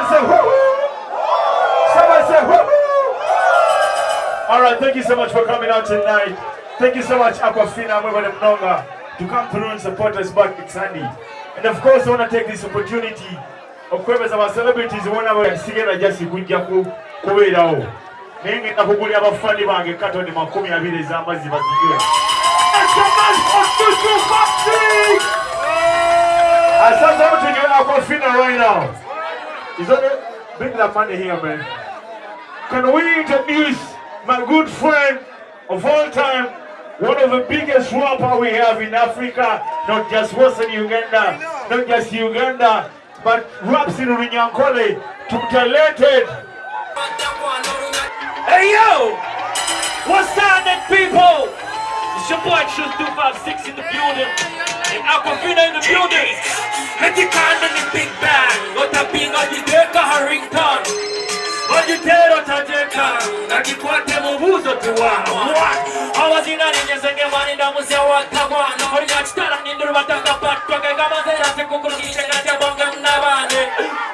Somebody say woo-hoo. Somebody say woo-hoo. All right, thank you so much for coming out tonight. Thank you so much, Aquafina, to come through and support us back in Sunday. And of course, I want to take this opportunity of course our celebrities who want to see just kuberaho. Nenge nakuguli abafani bange katoni makumi abiri z'amazzi bazigiwe. I said something to Aquafina right now. Is that bring that money here, man? Can we introduce my good friend of all time, one of the biggest rapper we have in Africa, not just Western Uganda, not just Uganda, but raps in Ankole, to talented. Hey yo! What's happening, people? It's your boy Truth 256 in the building. And Aquafina in the building. Metikanda in the big bag. What a being on the deck of her ringtone. On the dead of Tajeka. Nakikwate mubuzo tuwa. What? I was in an Indian and one in the Musea Wataman. Or the Achtaran in the Rubataka Patka Gamazera Kukuki and Yabanga Navane.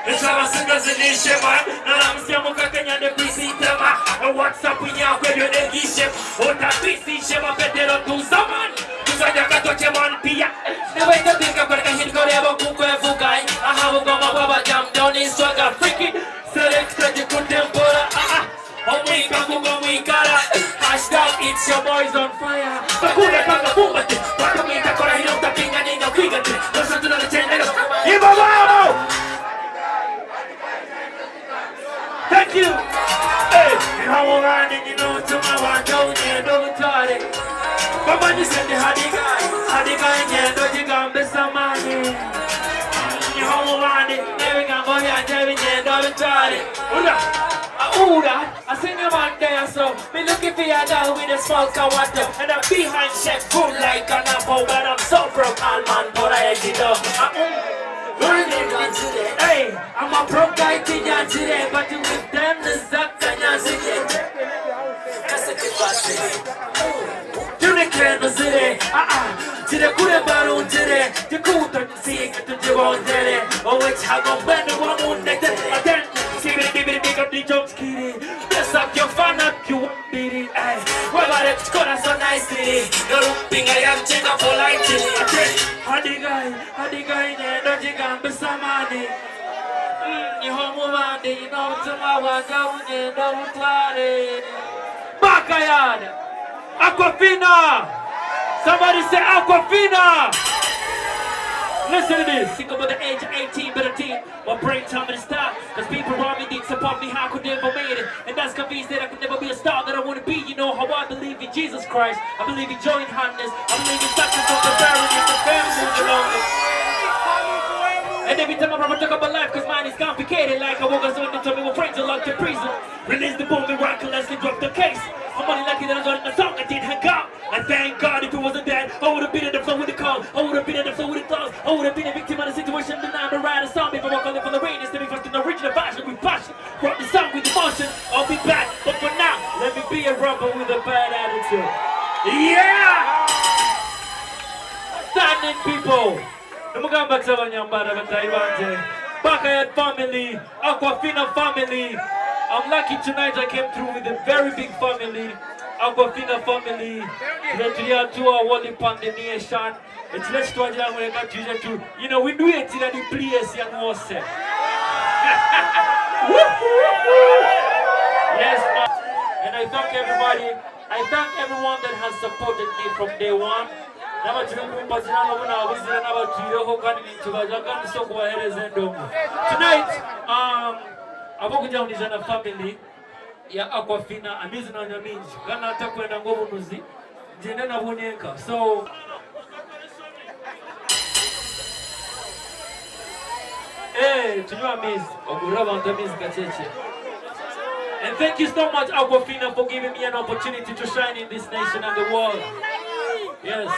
It's our singers in the Shema. And I'm Siamuka Kenya the Prisitama. And what's up in your way? The Giship. What a busy Shema Petero to someone. Never think about a hit Korea Fukai. I have a Goma Baba jump down in Swagger freaky. Select the Contempora. Only Kakuga Wikara. Hashtag it's your boys on fire. Bakuna Kakabumati. Bakamita Korea, the King and in the Quiggity. Listen to the channel. Thank you. Hey, how long you know to my one don't tell it. But you said the Hadigai, and don't you got this money? You hold on it, never got money, I never don't tell it. I seen you one day or so. Me looking for your dog with a small water. And I'm behind chef food like an apple. But I'm so broke, all man, but I actually know. Hey, I'm a broke guy today, but you with them the Zaka today. To the good baron today, the good to see to the one today. Oh, which have a better one on the day. See me pick up the jokes, kitty. Dress up your fun up, you won't beat it. What about it? It's so nicely. You're looking, I am checking up for lighting. Hadigai, don't you got me some money? You home over, you know, tomorrow, don't play. Backyard, Aquafina. Somebody say Aquafina! Listen to this. Think about the age of 18, but a teen. My brain time to stop. Cause people around me didn't support me how I could never made it. And that's convinced that I could never be a star that I want to be. You know how I believe in Jesus Christ. I believe in joy and happiness. I believe in success of the parents and the family along it. And every time I talk about life, cause mine is complicated. Like I woke up and told me my friends are locked in prison. Release the bomb miraculously drop the case. I'm only lucky that I got in the song, I didn't hang up. And thank God if it wasn't that, I would have been in the flow with the call. I would have been in the flow with the thoughts. I would have been a victim of the situation. Then I'm a rider, song. If I walk on from the rain, instead of first in the original version with passion. Wrote the song with emotion. I'll be back, but for now, let me be a rapper with a bad attitude. Yeah! Standing people. Backyard family, Aquafina family. I'm lucky tonight I came through with a very big family. Aquafina family. To our Wally Pandemation. It's let's do it when I got to. You know, we do it in the place young was. Yes, man. And I thank everybody. I thank everyone that has supported me from day one. Tonight, abakuja na family ya Aquafina amizi na nyaminji kana atakwenda ngovu nuzi jende na bunyenka. So tunywa amizi Oburooro amizi kacheche. And thank you so much Aquafina for giving me an opportunity to shine in this nation and the world. Yes.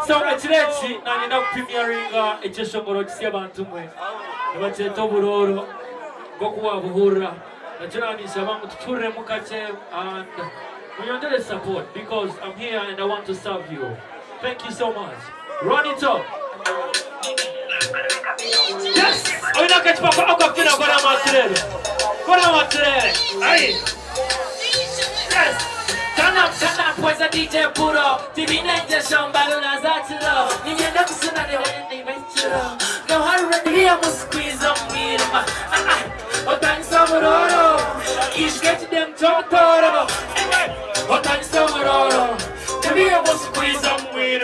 So ekirechi nani na premiering ekishongoro kisi abantu mwe. Nibacheta Oburooro gokuwa buhura. Nachiranisha abantu tuture mukache and we want the support because I'm here and I want to serve you. Thank you so much. Run it up. Yes. Oina kachipapa Aquafina kona matirere. Kona matirere. Aye. Yes. Turn up, where's the DJ Puro? TV Ninja Shambalo Nazatilo. Nienda kusuna ni wende mechiro. No hurry, here must squeeze on me. Otani Oburooro. Ish get them Totoro. Otani Oburooro. TV must squeeze on me.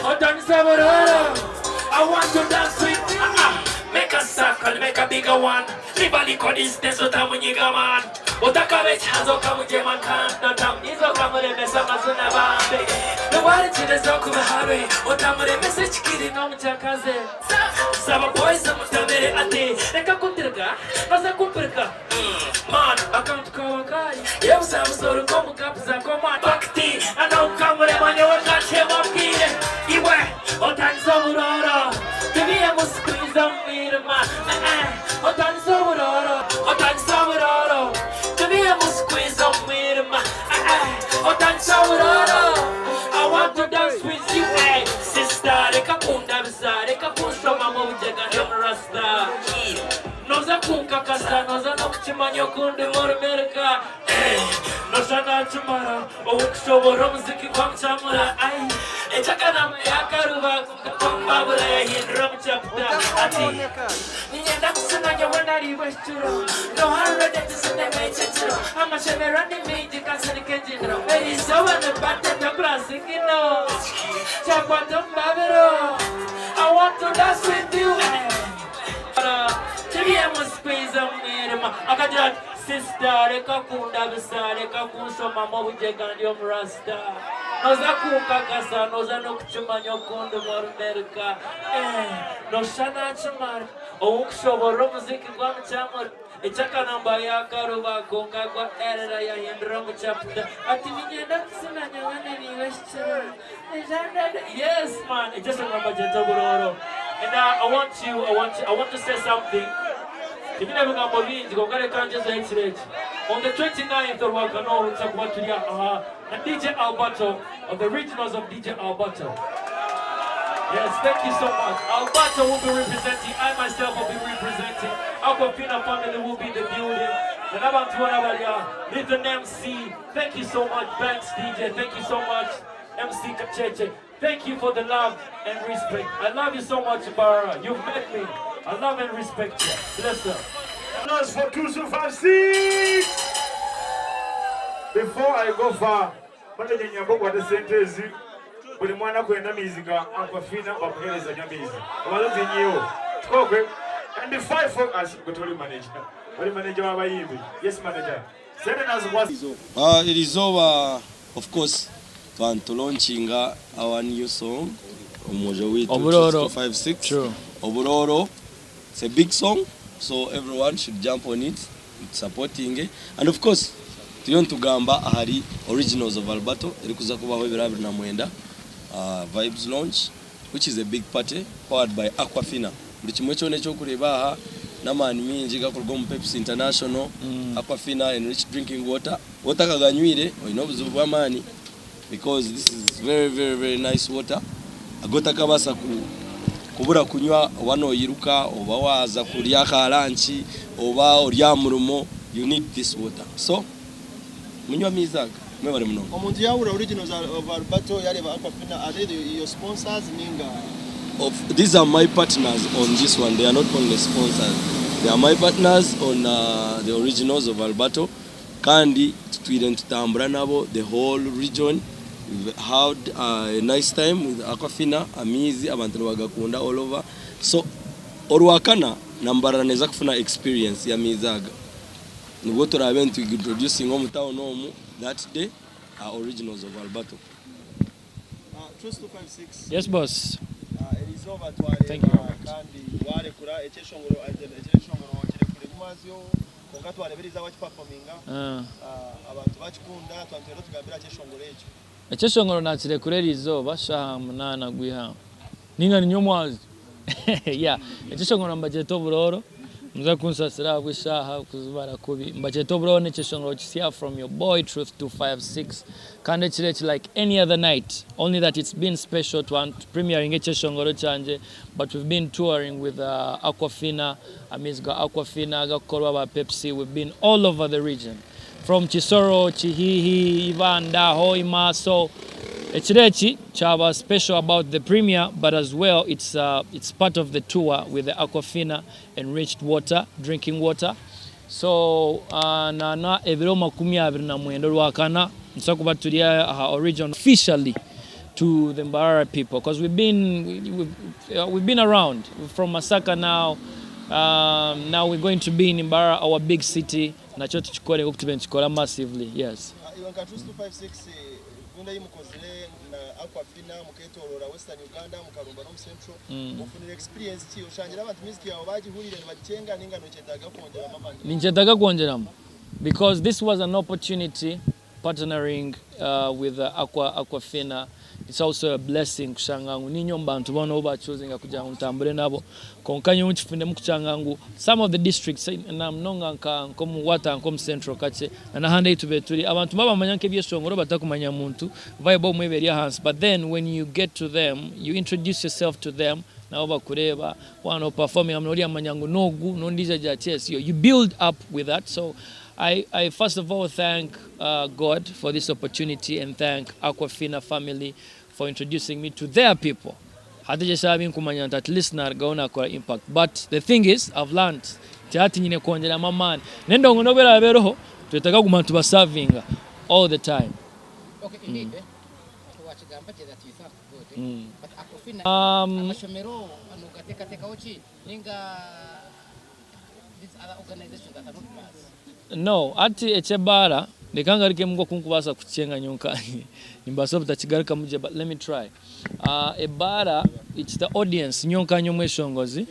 Otani Oburooro. I want to dance with make a circle, make a bigger one. Live a little distance, what I'm when you go man. Otakabe chanzo kamuje mankanda tamnizo kamure mesa mazuna bambe. No wale chile zoku bahare. Otamure mesa chikiri no mchakaze. Saba boys amutamere ate. Neka kuntirka, nasa kumpirka. Man, account kawakai. Yeusa msoro komu kapza koma bakti. Ano kamure manye wakache mapire. Iwe, Otani Oburooro. Tibia musquiza mirma. Otani Oburooro. Otani Oburooro. Tibia musquiza mirma. Otani Oburooro. I want to dance with you, hey. Sister, reka kunda bisa, reka kunsho mama ujega rasta. Noza kunka kasa, noza nokuchimanyo kunde mormerka. Noza nachumara, oukshoboro muziki kwa mchamura. Echakana yakaruba kumbabula ya hindrom chapter. Ati nienda kusanya wanari westuro. No harre de tusene mechechiro. Ama shemerani meiji kasani kenjindro. Eri soba ne batte tabra sikino. Chakwa tombabero. I want to dance with you. Tibia musquiza mirma. Akajat sister reka kunda bisa reka kunsoma mobujega ndio mrasta. Noza kukakasa, noza nokuchumanya kundu morumerka. Noshana chumar, oukshoboro muziki kwa mchamur. Echaka namba ya karuba konga kwa erera ya hindromu chapta. Ati vinyenda kusimanya wane ni westchira. Yes man, it's just a number Oburooro. And I want to say something. On the 29th of Wakano, and DJ Alberto, of the regionals of DJ Alberto. Yes, thank you so much. Alberto will be representing, I myself will be representing. Aquafina family will be the building. And I'm about to Little MC. Thank you so much, Banks DJ. Thank you so much, MC Kacheche. Thank you for the love and respect. I love you so much, Bara. You've met me. I love and respect you. Bless up. Applause for 2256. Before I go far, what did you what the sentence? But the one who is music, Aquafina, or Perez and Yamiz. What is you? And the five folk as controlling manager. What the manager? Yes, manager. Send us what? It is over, of course, to launching our new song, Oburooro 256. True. Oburooro. It's a big song, so everyone should jump on it, supporting it. And of course, Tuyontu Gamba ahari originals of Alberto, erikuza kubaho ebirabiri na mwenda vibes launch, which is a big party powered by Aquafina. Buli kimwe kyone kyokureba aha n'amaani mingi gakorwa mu Pepsi International, Aquafina enriched drinking water. Water kaganywire oyina obuzibu bw'amaani because this is very, very, very nice water. Agota kabasa kubura kunywa wano yiruka oba waza kulya kalanchi oba olya murumo, you need this water. So munywa mizaga mwebale mnongo. Omuntu yawura originals of Alberto yali ba Aquafina, are they your sponsors ninga? These are my partners on this one. They are not only sponsors. They are my partners on the originals of Alberto. Kandi tutambura nabo the whole region. We've had a nice time with Aquafina, amizi, abantu bagakunda all over. So, orwakana nambara neza kufuna experience ya mizaga. Nubwo turabe to introducing omu town omu that day are originals of Alberto. 256. Yes, boss. It is over to Thank you very much. Kandi wale kura ekeshongoro wakire kuri mwazyo kongato waleberiza wachi performinga abantu bachikunda twantero tugambira ekeshongoro ekyo. Ekeshongoro nakire kurera izoba shaha munana gwiha ninga ninyo mwazi. Yeah, ekeshongoro mbaje Oburooro Mza kunsasira bwishaha kuzubara kubi mbachetobro necheshongo chisia from your boy Truth 256 kande chile like any other night, only that it's been special to premiering echeshongo chanje, but we've been touring with Aquafina, Amizga Aquafina, gakorwa ba Pepsi. We've been all over the region, from Chisoro, Chihihi, Ivanda, Hoima. So Echirechi chaba special about the premiere, but as well it's part of the tour with the Aquafina enriched water, drinking water. So na ebiro 24 lwakana nsakuba tuli origin officially to the Mbarara people, because we've been around from Masaka now. Now we're going to be in Mbarara, our big city. Nacho tuchikore okutubenchikora massively. Yes. Truth 256 gunda yimukozile na Aquafina muketorora Western Uganda mukarumba no Central. Ufunira experience ki oshangira abantu music yawe bagihurire bagichenga ningano chetaga kongera mama. Ninchetaga kongeramo because this was an opportunity partnering with Aquafina. It's also a blessing kushangangu ninyo mbantu bono oba choosing kuja untambule nabo konkanyo unchifinde mukuchangangu some of the districts na mnonga nkomu wata nkomu Central kache na hande itubetuli abantu baba manyanke byeshongoro batakumanya muntu vibe mweberia hands, but then when you get to them you introduce yourself to them na oba kureba wano performing amnoli amanyangu nogu nondiza ja chess you build up with that. So I first of all thank God for this opportunity and thank Aquafina family for introducing me to their people. Hatajeshabi kumanya that listener gaona kwa impact. But the thing is, I've learned chati nyine konjera mamani. Nendo ngonobera beroho tutaka kumantu ba serving all the time. Okay, indeed. Wachigamba that you thought good. But Aquafina amashomero anugateka ochi ninga these other organizations that are not mass. No, ati echebara nikangarike mungo kunkubasa kuchenga nyonka nimbaso butachigaruka muje, but let me try. Ebara, it's the audience nyonka nyomweshongozi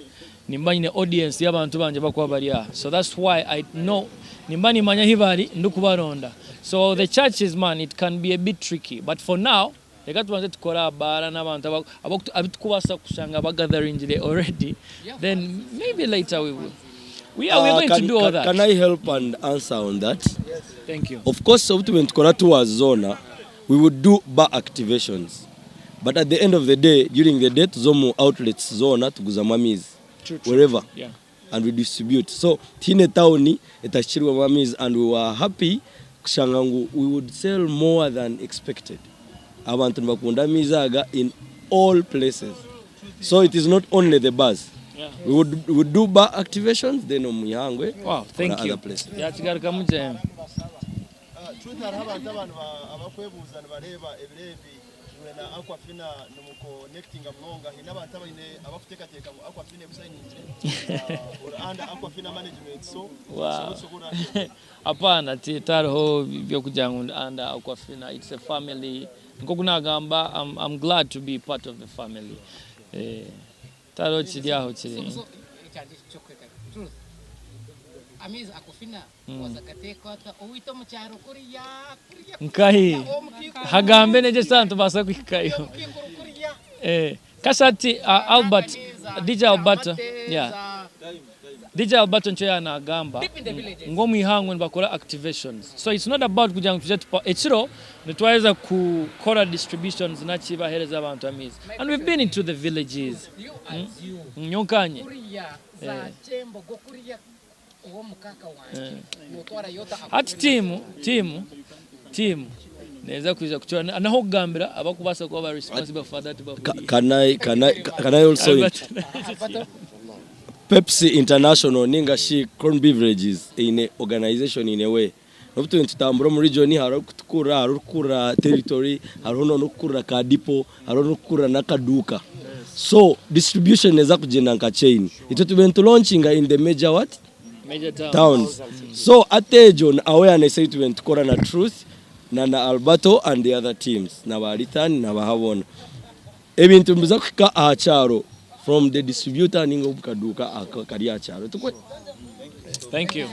nimbani ne audience y'abantu banje bakwa baliya. So that's why I know nimbani manya hibali ndukubaronda. So the churches, man, it can be a bit tricky, but for now leka tubanze tukora bara n'abantu abitukubasa kushanga ba gathering already, then maybe later we will. We're going to do all that. Can I help and answer on that? Yes. Thank you. Of course, we would do bar activations. But at the end of the day, during the day, tuzomu outlets zona tuguzamamiz wherever. Yeah. And we distribute. So, tine taoni etashirwa mamiz, and we were happy kushangangu we would sell more than expected. Abantu bakunda mizaga in all places. So it is not only the bars. Yeah. We would do bar activations, then Omuyangwe. Wow, thank you. Yeah, tigaruka muje. Truth abantu abakwebuza bareba ebirevi na Aquafina numuko connecting amnonga inabantu abine abakutekateka mu Aquafina busayininje under Aquafina management. So wow. Apana titaro byo kujangu under Aquafina, it's a family. Ngokuna I'm glad to be part of the family. Taro chiriaho chiri. Truth. Amiz Aquafina wazakateka ata uwito mucyaro kuriya nkahi hagambe neje santu basa kwikayo kasati Albert DJ Albert DJ Albert nchoya na gamba ngomu ihangwe bakora activations. So it's not about kujanga kujeta echiro netwaweza kukora distributions na chiba hereza abantu Amiz, and we've been into the villages nyokanye za chembo gokuriya uwo mukaka wanje mutwara yota ati team neza kuja kuchora naho gambira abakubasa kuba responsible for that. Can I also Pepsi International ninga shi corn beverages in a organization in a way. Nobuto ntambura mu region haro kutukura territory, haro no kukura ka depot, haro no kukura nakaduka. So distribution neza kugenda nka chain. Ito tubentu launching in the major towns. So atejo awareness ito tubentu kora na Truth na Alberto and the other teams na baritan na bahabona. Ebintu mbiza kuka acharo from the distributor ningo bukaduka akari acharo. Thank you.